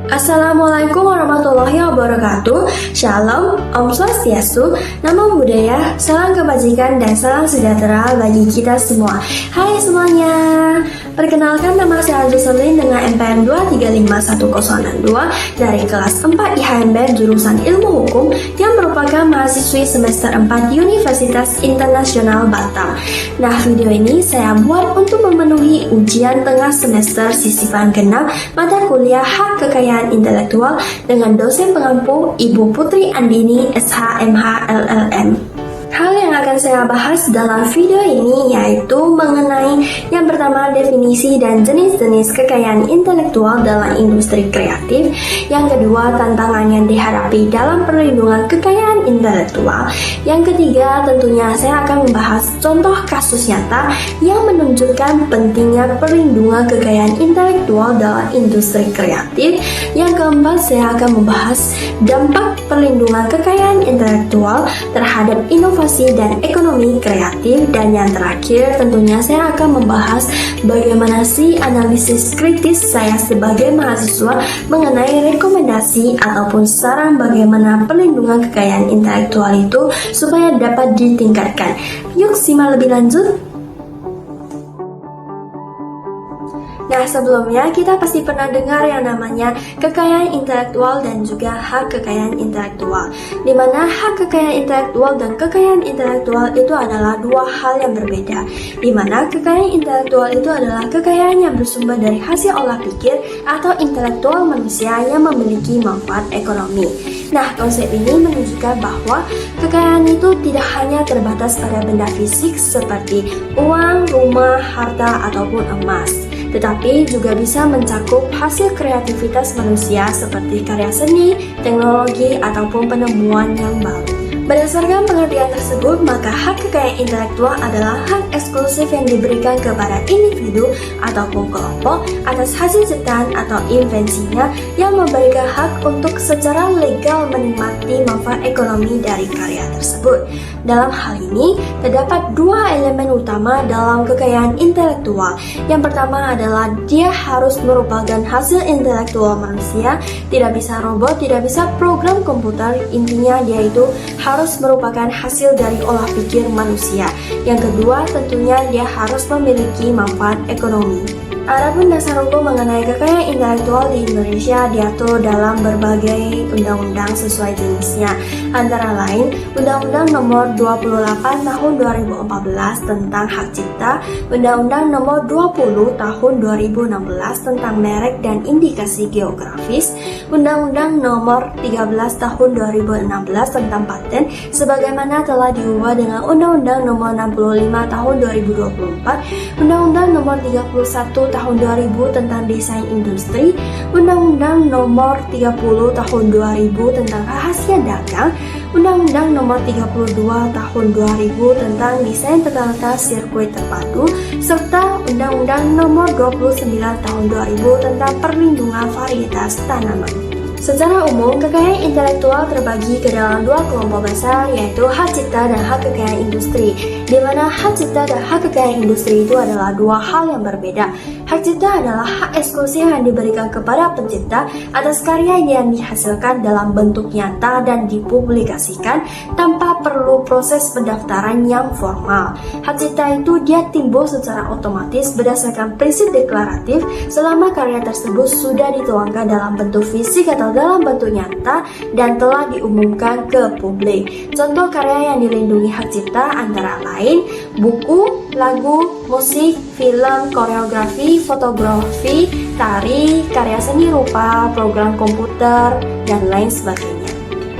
Assalamualaikum warahmatullahi wabarakatuh. Shalom, Om Swastiastu, Namo Buddhaya, salam kebajikan dan salam sejahtera bagi kita semua. Hai semuanya, perkenalkan nama saya Jocelyn dengan NPM 2351062 dari kelas 4 IHMB jurusan Ilmu Hukum yang merupakan mahasiswi semester 4 Universitas Internasional Batam. Nah, video ini saya buat untuk memenuhi ujian tengah semester sisipan genap mata kuliah Hak Kekayaan Intelektual dengan dosen pengampu Ibu Putri Andini SH.MH LLM. Hal yang akan saya bahas dalam video ini yaitu mengenai yang pertama definisi dan jenis-jenis kekayaan intelektual dalam industri kreatif, yang kedua tantangan yang dihadapi dalam perlindungan kekayaan intelektual, yang ketiga tentunya saya akan membahas contoh kasus nyata yang menunjukkan pentingnya perlindungan kekayaan intelektual dalam industri kreatif, yang keempat saya akan membahas dampak perlindungan kekayaan intelektual terhadap inovasi dan ekonomi kreatif, dan yang terakhir tentunya saya akan membahas bagaimana sih analisis kritis saya sebagai mahasiswa mengenai rekomendasi ataupun saran bagaimana perlindungan kekayaan intelektual itu supaya dapat ditingkatkan. Yuk simak lebih lanjut. Nah, sebelumnya kita pasti pernah dengar yang namanya kekayaan intelektual dan juga hak kekayaan intelektual, di mana hak kekayaan intelektual dan kekayaan intelektual itu adalah dua hal yang berbeda, di mana kekayaan intelektual itu adalah kekayaan yang bersumber dari hasil olah pikir atau intelektual manusia yang memiliki manfaat ekonomi. Nah, konsep ini menunjukkan bahwa kekayaan itu tidak hanya terbatas pada benda fisik seperti uang, rumah, harta, ataupun emas, tetapi juga bisa mencakup hasil kreativitas manusia seperti karya seni, teknologi, ataupun penemuan yang baru. Berdasarkan pengertian tersebut, maka hak kekayaan intelektual adalah hak eksklusif yang diberikan kepada individu ataupun kelompok atas hasil ciptaan atau invensinya yang memberikan hak untuk secara legal menikmati manfaat ekonomi dari karya tersebut. Dalam hal ini, terdapat dua elemen utama dalam kekayaan intelektual. Yang pertama adalah dia harus merupakan hasil intelektual manusia, tidak bisa robot, tidak bisa program komputer, intinya dia itu harus merupakan hasil dari olah pikir manusia. Yang kedua, tentunya dia harus memiliki manfaat ekonomi. Adapun dasar hukum mengenai kekayaan intelektual di Indonesia diatur dalam berbagai undang-undang sesuai jenisnya, antara lain Undang-Undang Nomor 28 Tahun 2014 tentang Hak Cipta, Undang-Undang Nomor 20 Tahun 2016 tentang Merek dan Indikasi Geografis, Undang-Undang Nomor 13 Tahun 2016 tentang Paten, sebagaimana telah diubah dengan Undang-Undang Nomor 65 Tahun 2024, Undang-Undang Nomor 31 Tahun 2000 tentang Desain Industri, Undang-Undang Nomor 30 Tahun 2000 tentang Rahasia Dagang, Undang-Undang Nomor 32 Tahun 2000 tentang Desain Tata Sirkuit Terpadu, serta Undang-Undang Nomor 29 Tahun 2000 tentang Perlindungan Varietas Tanaman. Secara umum, kekayaan intelektual terbagi ke dalam dua kelompok besar, yaitu hak cipta dan hak kekayaan industri, di mana hak cipta dan hak kekayaan industri itu adalah dua hal yang berbeda. Hak cipta adalah hak eksklusif yang diberikan kepada pencipta atas karya yang dihasilkan dalam bentuk nyata dan dipublikasikan tanpa perlu proses pendaftaran yang formal. Hak cipta itu dia timbul secara otomatis berdasarkan prinsip deklaratif selama karya tersebut sudah dituangkan dalam bentuk fisik atau dalam bentuk nyata dan telah diumumkan ke publik. Contoh karya yang dilindungi hak cipta antara lain buku, lagu, musik, film, koreografi, fotografi, tari, karya seni rupa, program komputer, dan lain sebagainya.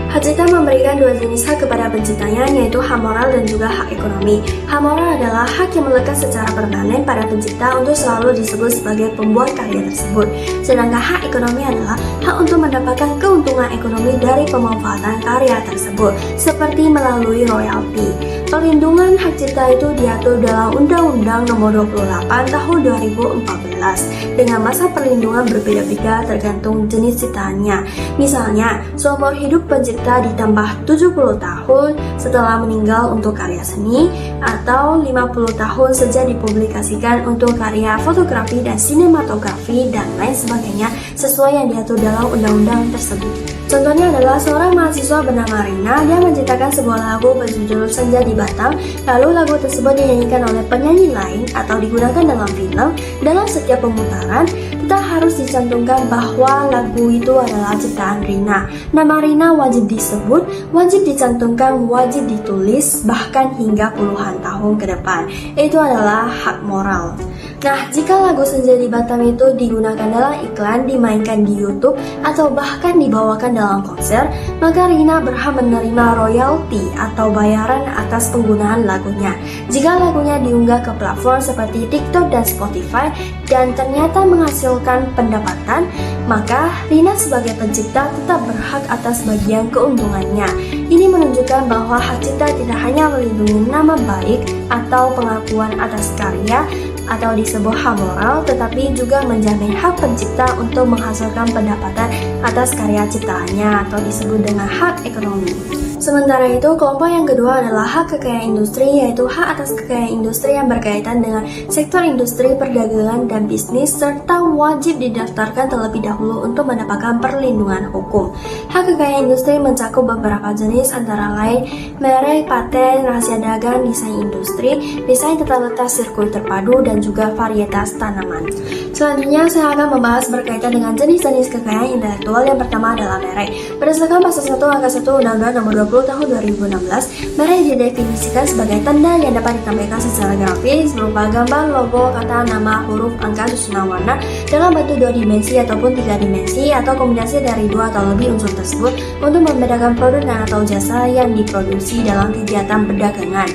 Hak cipta memberikan dua jenis hak kepada penciptanya, yaitu hak moral dan juga hak ekonomi. Hak moral adalah hak yang melekat secara permanen pada pencipta untuk selalu disebut sebagai pembuat karya tersebut. Sedangkan hak ekonomi adalah hak untuk mendapatkan keuntungan ekonomi dari pemanfaatan karya tersebut, seperti melalui royalti. Perlindungan hak cipta itu diatur dalam Undang-Undang Nomor 28 Tahun 2014 dengan masa perlindungan berbeda-beda tergantung jenis ciptaannya. Misalnya, seumur hidup pencipta cipta ditambah 70 tahun setelah meninggal untuk karya seni, atau 50 tahun sejak dipublikasikan untuk karya fotografi dan sinematografi dan lain sebagainya sesuai yang diatur dalam undang-undang tersebut. Contohnya adalah seorang mahasiswa bernama Rina. Dia menciptakan sebuah lagu berjudul Senja di Batam, lalu lagu tersebut dinyanyikan oleh penyanyi lain atau digunakan dalam film. Dalam setiap pemutaran, tetap harus dicantumkan bahwa lagu itu adalah ciptaan Rina. Nama Rina wajib disebut, wajib dicantumkan, wajib ditulis, bahkan hingga puluhan tahun ke depan. Itu adalah hak moral. Nah, jika lagu Senja di Batam itu digunakan dalam iklan, dimainkan di YouTube, atau bahkan dibawakan dalam konser, maka Rina berhak menerima royalti atau bayaran atas penggunaan lagunya. Jika lagunya diunggah ke platform seperti TikTok dan Spotify dan ternyata menghasilkan pendapatan, maka Rina sebagai pencipta tetap berhak atas bagian keuntungannya. Ini menunjukkan bahwa hak cipta tidak hanya melindungi nama baik atau pengakuan atas karya atau disebut hak moral, tetapi juga menjamin hak pencipta untuk menghasilkan pendapatan atas karya ciptaannya atau disebut dengan hak ekonomi. Sementara itu, kelompok yang kedua adalah hak kekayaan industri, yaitu hak atas kekayaan industri yang berkaitan dengan sektor industri, perdagangan, dan bisnis, serta wajib didaftarkan terlebih dahulu untuk mendapatkan perlindungan hukum. Hak kekayaan industri mencakup beberapa jenis, antara lain merek, paten, rahasia dagang, desain industri, desain tata letak sirkuit terpadu, dan juga varietas tanaman. Selanjutnya, saya akan membahas berkaitan dengan jenis-jenis kekayaan intelektual. Yang pertama adalah merek. Berdasarkan pasal 1 angka 1 Undang-Undang Nomor 20 tahun 2016, merek didefinisikan sebagai tanda yang dapat ditampilkan secara grafis berupa gambar, logo, kata, nama, huruf, angka, susunan warna dalam bentuk 2 dimensi ataupun 3 dimensi atau kombinasi dari 2 atau lebih unsur tersebut untuk membedakan produk dan atau jasa yang diproduksi dalam kegiatan perdagangan.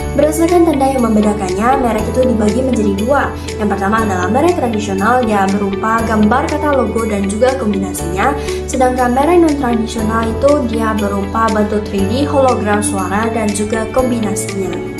Berdasarkan tanda yang membedakannya, merek itu dibagi menjadi 2. Yang pertama adalah merek tradisional, yang berupa gambar, kata, logo, dan juga kombinasinya. Sedangkan merek non-tradisional itu dia berupa bentuk 3D, hologram, suara, dan juga kombinasinya.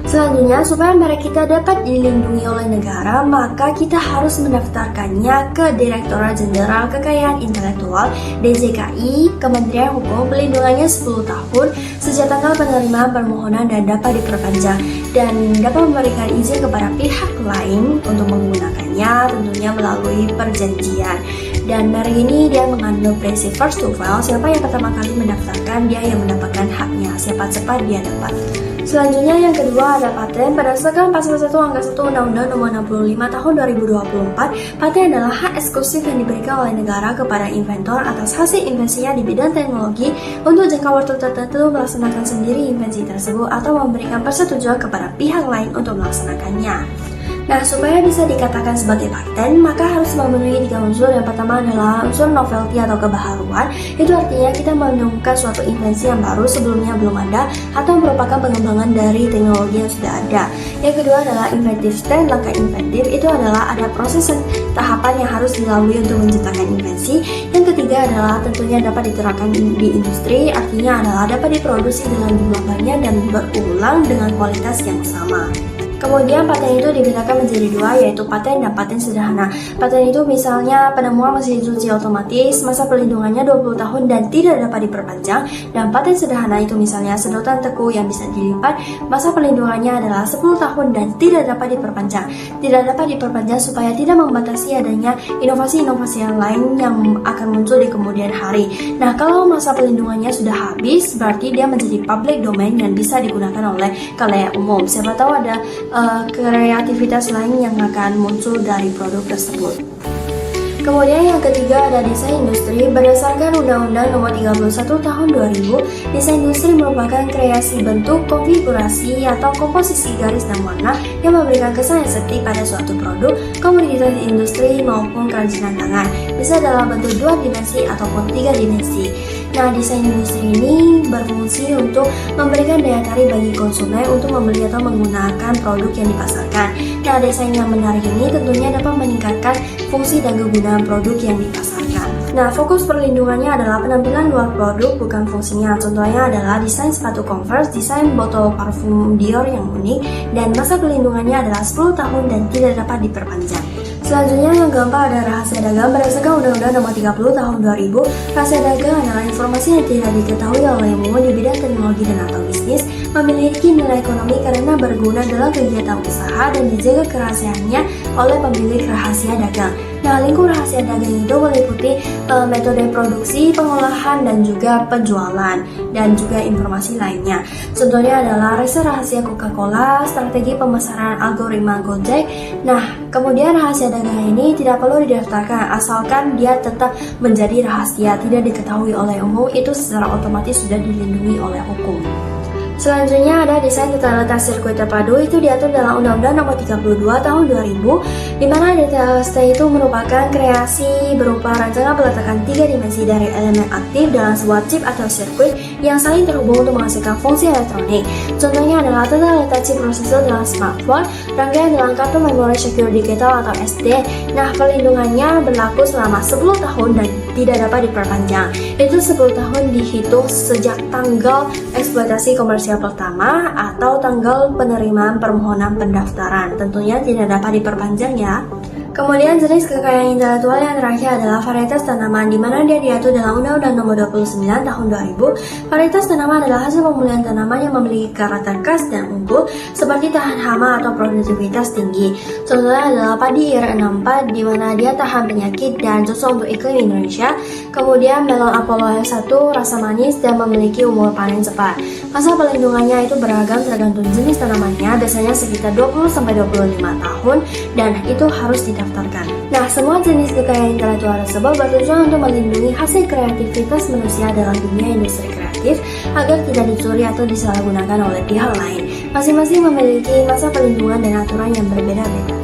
Selanjutnya, supaya merek kita dapat dilindungi oleh negara, maka kita harus mendaftarkannya ke Direktorat Jenderal Kekayaan Intelektual (DJKI). Kementerian Hukum pelindungannya 10 tahun sejak tanggal penerimaan permohonan dan dapat diperpanjang dan dapat memberikan izin kepada pihak lain untuk menggunakannya, tentunya melalui perjanjian. Dan merek ini dia mengandung prinsip first to file, siapa yang pertama kali mendaftarkan dia yang mendapatkan haknya, siapa cepat dia dapat. Selanjutnya yang kedua ada paten. Berdasarkan pasal 1 angka 1 Undang-Undang Nomor 65 tahun 2024, paten adalah hak eksklusif yang diberikan oleh negara kepada inventor atas hasil invensinya di bidang teknologi untuk jangka waktu tertentu melaksanakan sendiri invensi tersebut atau memberikan persetujuan kepada pihak lain untuk melaksanakannya. Nah, supaya bisa dikatakan sebagai paten, maka harus memenuhi 3 unsur. Yang pertama adalah unsur novelty atau kebaharuan. Itu artinya kita menemukan suatu invensi yang baru sebelumnya belum ada atau merupakan pengembangan dari teknologi yang sudah ada. Yang kedua adalah inventive state. Langkah inventif itu adalah ada proses dan tahapan yang harus dilalui untuk menciptakan invensi. Yang ketiga adalah tentunya dapat diterapkan di industri, artinya adalah dapat diproduksi dengan jumlah banyak dan berulang dengan kualitas yang sama. Kemudian paten itu dibedakan menjadi 2, yaitu paten dan paten sederhana. Paten itu misalnya penemuan mesin cuci otomatis, masa perlindungannya 20 tahun dan tidak dapat diperpanjang. Dan paten sederhana itu misalnya sedotan teku yang bisa dilipat, masa perlindungannya adalah 10 tahun dan tidak dapat diperpanjang. Tidak dapat diperpanjang supaya tidak membatasi adanya inovasi-inovasi yang lain yang akan muncul di kemudian hari. Nah, kalau masa perlindungannya sudah habis, berarti dia menjadi public domain yang bisa digunakan oleh khalayak umum. Siapa tahu ada kreativitas lain yang akan muncul dari produk tersebut. Kemudian yang ketiga ada desain industri. Berdasarkan Undang-Undang Nomor 31 Tahun 2000, desain industri merupakan kreasi bentuk, konfigurasi, atau komposisi garis dan warna yang memberikan kesan estetik pada suatu produk, komoditas industri maupun kerajinan tangan. Bisa dalam bentuk 2 dimensi ataupun 3 dimensi. Nah, desain industri ini berfungsi untuk memberikan daya tarik bagi konsumen untuk membeli atau menggunakan produk yang dipasarkan. Nah, desain yang menarik ini tentunya dapat meningkatkan fungsi dan kegunaan produk yang dipasarkan. Nah, fokus perlindungannya adalah penampilan luar produk, bukan fungsinya. Contohnya adalah desain sepatu Converse, desain botol parfum Dior yang unik, dan masa perlindungannya adalah 10 tahun dan tidak dapat diperpanjang. Selanjutnya yang keempat ada rahasia dagang. Berdasarkan Undang-Undang Nomor 30 Tahun 2000, rahasia dagang adalah informasi yang tidak diketahui oleh umum di bidang teknologi dan atau bisnis, memiliki nilai ekonomi karena berguna dalam kegiatan usaha dan dijaga kerahasiaannya oleh pemilik rahasia dagang. Nah, lingkup rahasia dagang itu meliputi metode produksi, pengolahan, dan juga penjualan, dan juga informasi lainnya. Contohnya adalah riset rahasia Coca-Cola, strategi pemasaran algoritma Gojek. Nah, kemudian rahasia dagang ini tidak perlu didaftarkan, asalkan dia tetap menjadi rahasia, tidak diketahui oleh umum, itu secara otomatis sudah dilindungi oleh hukum. Selanjutnya ada desain tata letak sirkuit terpadu, itu diatur dalam Undang-Undang Nomor 32 Tahun 2000, di mana data itu merupakan kreasi berupa rancangan peletakan 3 dimensi dari elemen aktif dalam sebuah chip atau sirkuit yang saling terhubung untuk menghasilkan fungsi elektronik. Contohnya adalah tata letak chip prosesor dalam smartphone, rangkaian dalam kartu memori secure digital atau SD. Nah, perlindungannya berlaku selama 10 tahun dan tidak dapat diperpanjang. Itu 10 tahun dihitung sejak tanggal eksploitasi komersial pertama atau tanggal penerimaan permohonan pendaftaran. Tentunya tidak dapat diperpanjang ya. Kemudian jenis kekayaan intelektual yang terakhir adalah varietas tanaman, di mana dia diatur dalam Undang-Undang Nomor 29 Tahun 2000. Varietas tanaman adalah hasil pemulihan tanaman yang memiliki karakter khas dan unggul, seperti tahan hama atau produktivitas tinggi. Contohnya adalah padi IR64, di mana dia tahan penyakit dan cocok untuk iklim Indonesia. Kemudian melon Apollo S1 rasa manis dan memiliki umur panen cepat. Masa perlindungannya itu beragam tergantung jenis tanamannya, biasanya sekitar 20-25 tahun, dan itu harus didaftarkan. Nah, semua jenis kekayaan intelektual tersebut bertujuan untuk melindungi hasil kreativitas manusia dalam dunia industri kreatif agar tidak dicuri atau disalahgunakan oleh pihak lain. Masing-masing memiliki masa perlindungan dan aturan yang berbeda-beda.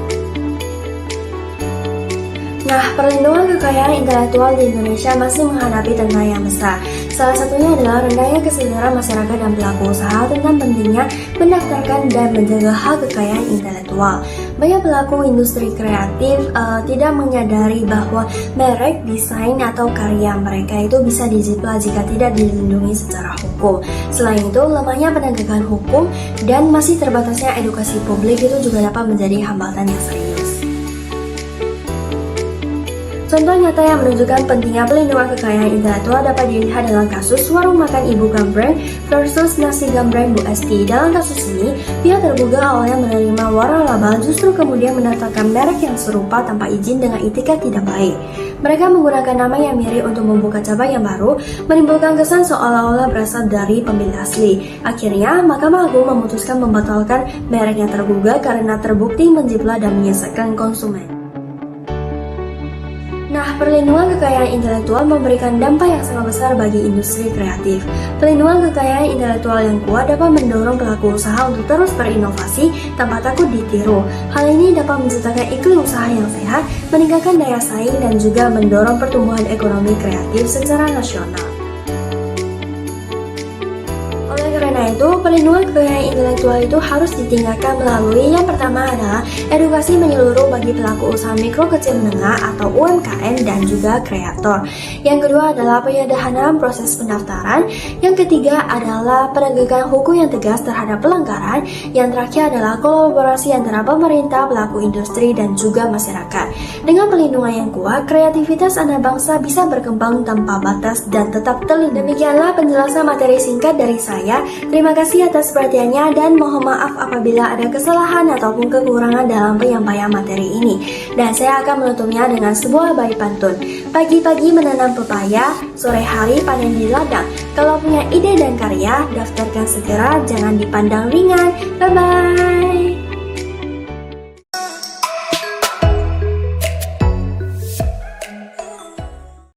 Nah, perlindungan kekayaan intelektual di Indonesia masih menghadapi tantangan yang besar. Salah satunya adalah rendahnya kesadaran masyarakat dan pelaku usaha tentang pentingnya mendaftarkan dan menjaga hak kekayaan intelektual. Banyak pelaku industri kreatif tidak menyadari bahwa merek, desain, atau karya mereka itu bisa disita jika tidak dilindungi secara hukum. Selain itu, lemahnya penegakan hukum dan masih terbatasnya edukasi publik itu juga dapat menjadi hambatan yang serius. Contoh nyata yang menunjukkan pentingnya pelindungan kekayaan intelektual dapat dilihat dalam kasus warung makan Ibu Gambreng versus nasi gambreng Bu Esti. Dalam kasus ini, pihak terduga awalnya menerima waralaba, justru kemudian mendaftarkan merek yang serupa tanpa izin dengan itikat tidak baik. Mereka menggunakan nama yang mirip untuk membuka cabang yang baru, menimbulkan kesan seolah-olah berasal dari pemilik asli. Akhirnya, Mahkamah Agung memutuskan membatalkan merek yang tergugat karena terbukti menjiplak dan menyesatkan konsumen. Nah, perlindungan kekayaan intelektual memberikan dampak yang sangat besar bagi industri kreatif. Perlindungan kekayaan intelektual yang kuat dapat mendorong pelaku usaha untuk terus berinovasi tanpa takut ditiru. Hal ini dapat menciptakan iklim usaha yang sehat, meningkatkan daya saing, dan juga mendorong pertumbuhan ekonomi kreatif secara nasional. Karena itu, perlindungan kekayaan intelektual itu harus ditingkatkan melalui yang pertama adalah edukasi menyeluruh bagi pelaku usaha mikro kecil menengah atau UMKM dan juga kreator. Yang kedua adalah penyederhanaan proses pendaftaran. Yang ketiga adalah penegakan hukum yang tegas terhadap pelanggaran. Yang terakhir adalah kolaborasi antara pemerintah, pelaku industri, dan juga masyarakat. Dengan perlindungan yang kuat, kreativitas anak bangsa bisa berkembang tanpa batas dan tetap terlindungi. Demikianlah penjelasan materi singkat dari saya. Terima kasih atas perhatiannya dan mohon maaf apabila ada kesalahan ataupun kekurangan dalam penyampaian materi ini. Dan saya akan menutupnya dengan sebuah bait pantun. Pagi-pagi menanam pepaya, sore hari panen di ladang. Kalau punya ide dan karya, daftarkan segera, jangan dipandang ringan. Bye-bye.